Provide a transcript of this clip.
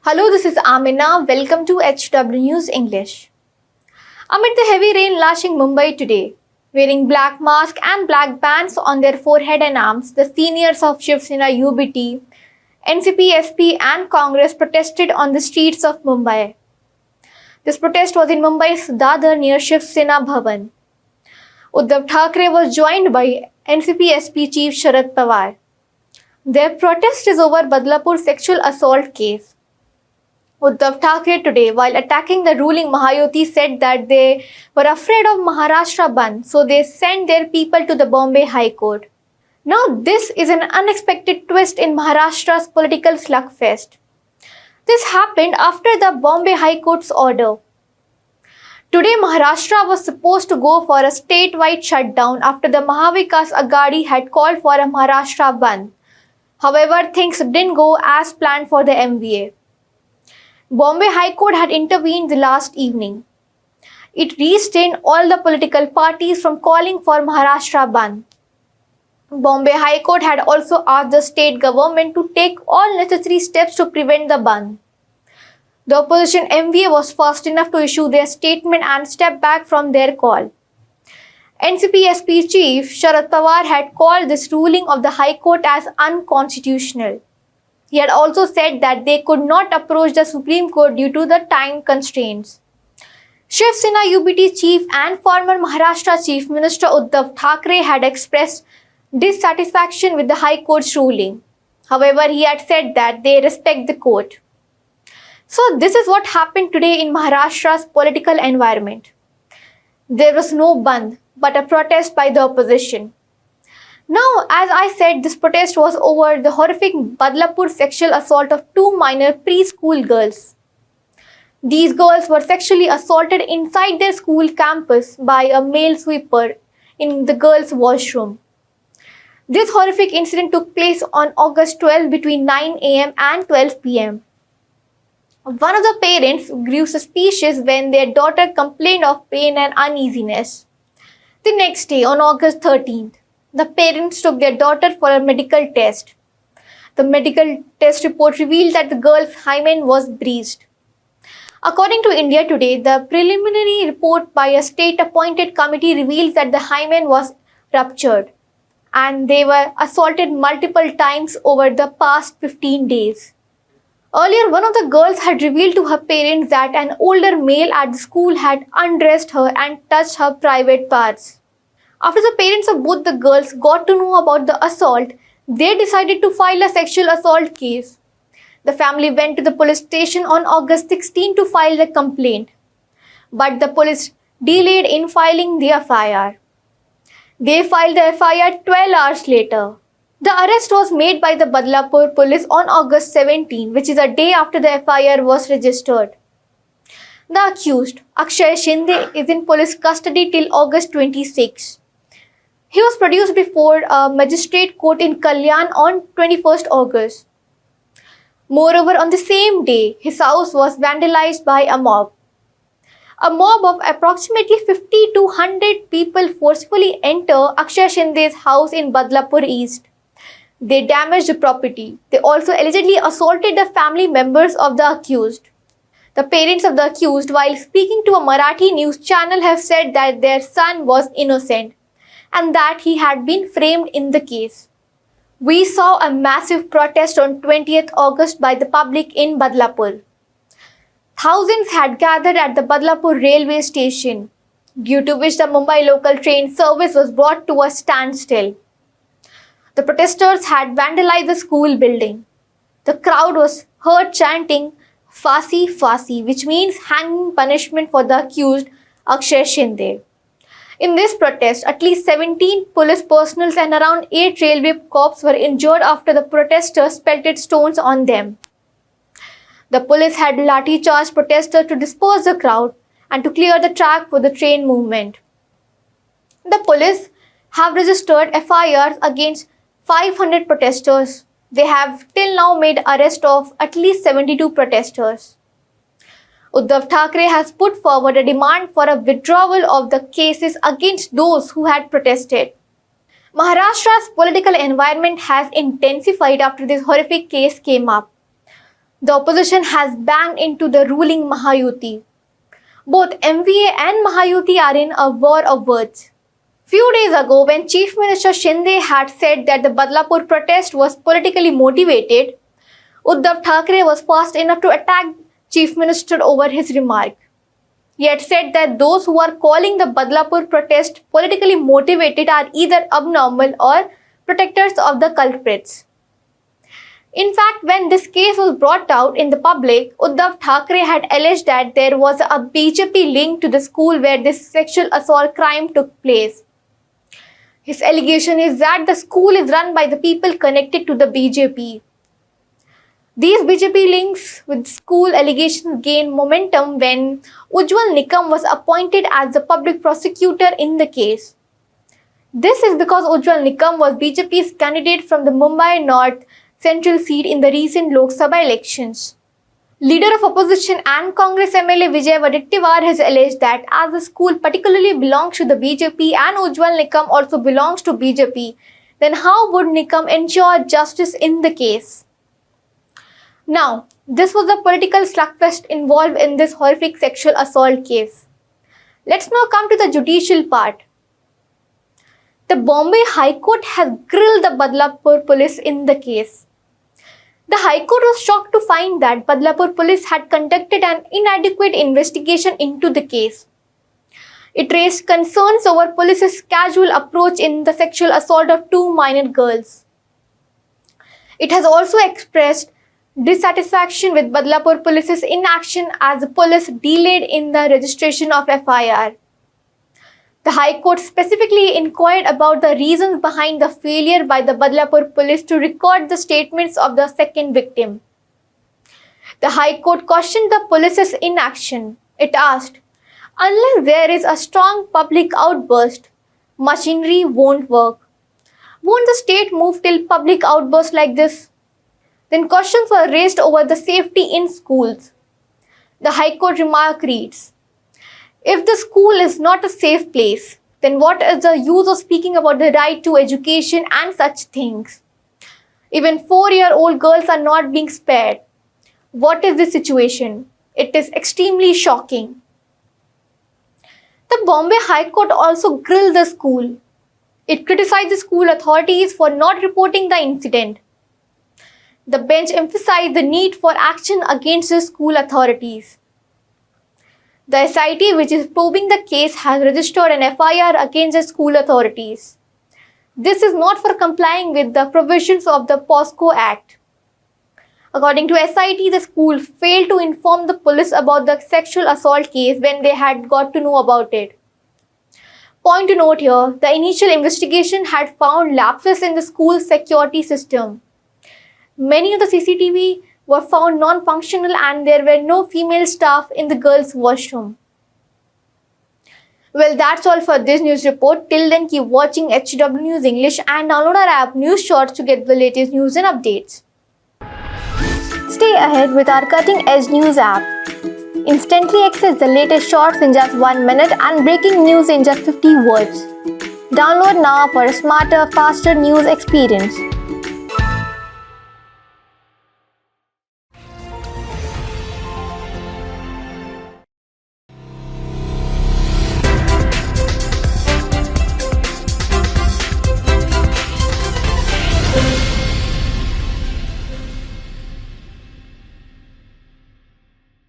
Hello, this is Amina. Welcome to HW News English. Amid the heavy rain lashing Mumbai today, wearing black masks and black bands on their forehead and arms, the seniors of Shiv Sena UBT, NCP, SP and Congress protested on the streets of Mumbai. This protest was in Mumbai's Dadar near Shiv Sena Bhavan. Uddhav Thackeray was joined by NCP SP Chief Sharad Pawar. Their protest is over Badlapur sexual assault case. Uddhav Thackeray today, while attacking the ruling Mahayuti, said that they were afraid of Maharashtra Bandh, so they sent their people to the Bombay High Court. Now, this is an unexpected twist in Maharashtra's political slugfest. This happened after the Bombay High Court's order. Today, Maharashtra was supposed to go for a statewide shutdown after the Mahavikas Aghadi had called for a Maharashtra Bandh. However, things didn't go as planned for the MVA. Bombay High Court had intervened the last evening. It restrained all the political parties from calling for Maharashtra Bandh. Bombay High Court had also asked the state government to take all necessary steps to prevent the Bandh. The opposition MVA was fast enough to issue their statement and step back from their call. NCP SP Chief Sharad Pawar had called this ruling of the High Court as unconstitutional. He had also said that they could not approach the Supreme Court due to the time constraints. Shiv Sena UBT Chief and former Maharashtra Chief Minister Uddhav Thackeray had expressed dissatisfaction with the High Court's ruling. However, he had said that they respect the court. So this is what happened today in Maharashtra's political environment. There was no bandh, but a protest by the opposition. Now, as I said, this protest was over the horrific Badlapur sexual assault of two minor preschool girls. These girls were sexually assaulted inside their school campus by a male sweeper in the girls' washroom. This horrific incident took place on August 12 between 9 a.m. and 12 p.m. One of the parents grew suspicious when their daughter complained of pain and uneasiness. The next day, on August 13th, the parents took their daughter for a medical test. The medical test report revealed that the girl's hymen was breached. According to India Today, the preliminary report by a state-appointed committee reveals that the hymen was ruptured and they were assaulted multiple times over the past 15 days. Earlier, one of the girls had revealed to her parents that an older male at the school had undressed her and touched her private parts. After the parents of both the girls got to know about the assault, they decided to file a sexual assault case. The family went to the police station on August 16 to file the complaint, but the police delayed in filing the FIR. They filed the FIR 12 hours later. The arrest was made by the Badlapur police on August 17, which is a day after the FIR was registered. The accused, Akshay Shinde, is in police custody till August 26. He was produced before a magistrate court in Kalyan on 21st August. Moreover, on the same day, his house was vandalized by a mob. A mob of approximately 50 to 100 people forcefully enter Akshay Shinde's house in Badlapur East. They damaged the property. They also allegedly assaulted the family members of the accused. The parents of the accused, while speaking to a Marathi news channel, have said that their son was innocent and that he had been framed in the case. We saw a massive protest on 20th August by the public in Badlapur. Thousands had gathered at the Badlapur railway station, due to which the Mumbai local train service was brought to a standstill. The protesters had vandalized the school building. The crowd was heard chanting "Fasi, Fasi," which means hanging punishment for the accused Akshay Shinde. In this protest, at least 17 police personnel and around 8 railway cops were injured after the protesters pelted stones on them. The police had lathi-charged protesters to disperse the crowd and to clear the track for the train movement. The police have registered FIRs against 500 protesters. They have till now made arrest of at least 72 protesters. Uddhav Thackeray has put forward a demand for a withdrawal of the cases against those who had protested. Maharashtra's political environment has intensified after this horrific case came up. The opposition has banged into the ruling Mahayuti. Both MVA and Mahayuti are in a war of words. Few days ago, when Chief Minister Shinde had said that the Badlapur protest was politically motivated, Uddhav Thackeray was fast enough to attack Chief Minister over his remark. He had said that those who are calling the Badlapur protest politically motivated are either abnormal or protectors of the culprits. In fact, when this case was brought out in the public, Uddhav Thackeray had alleged that there was a BJP link to the school where this sexual assault crime took place. His allegation is that the school is run by the people connected to the BJP. These BJP links with school allegations gained momentum when Ujjwal Nikam was appointed as the public prosecutor in the case. This is because Ujjwal Nikam was BJP's candidate from the Mumbai North Central seat in the recent Lok Sabha elections. Leader of opposition and Congress MLA Vijay Wadettiwar has alleged that as the school particularly belongs to the BJP and Ujjwal Nikam also belongs to BJP, then how would Nikam ensure justice in the case? Now, this was the political slugfest involved in this horrific sexual assault case. Let's now come to the judicial part. The Bombay High Court has grilled the Badlapur police in the case. The High Court was shocked to find that Badlapur police had conducted an inadequate investigation into the case. It raised concerns over police's casual approach in the sexual assault of two minor girls. It has also expressed dissatisfaction with Badlapur police's inaction as the police delayed in the registration of FIR. The High Court specifically inquired about the reasons behind the failure by the Badlapur police to record the statements of the second victim. The High Court cautioned the police's inaction. It asked, unless there is a strong public outburst, machinery won't work. Won't the state move till public outbursts like this? Then questions were raised over the safety in schools. The High Court remark reads, if the school is not a safe place, then what is the use of speaking about the right to education and such things? Even 4-year-old girls are not being spared. What is this situation? It is extremely shocking. The Bombay High Court also grilled the school. It criticized the school authorities for not reporting the incident. The bench emphasized the need for action against the school authorities. The SIT, which is probing the case, has registered an FIR against the school authorities. This is not for complying with the provisions of the POSCO Act. According to SIT, the school failed to inform the police about the sexual assault case when they had got to know about it. Point to note here, the initial investigation had found lapses in the school's security system. Many of the CCTV were found non-functional and there were no female staff in the girls' washroom. Well, that's all for this news report. Till then, keep watching HW News English and download our app News Shorts to get the latest news and updates. Stay ahead with our cutting-edge news app. Instantly access the latest shorts in just 1 minute and breaking news in just 50 words. Download now for a smarter, faster news experience.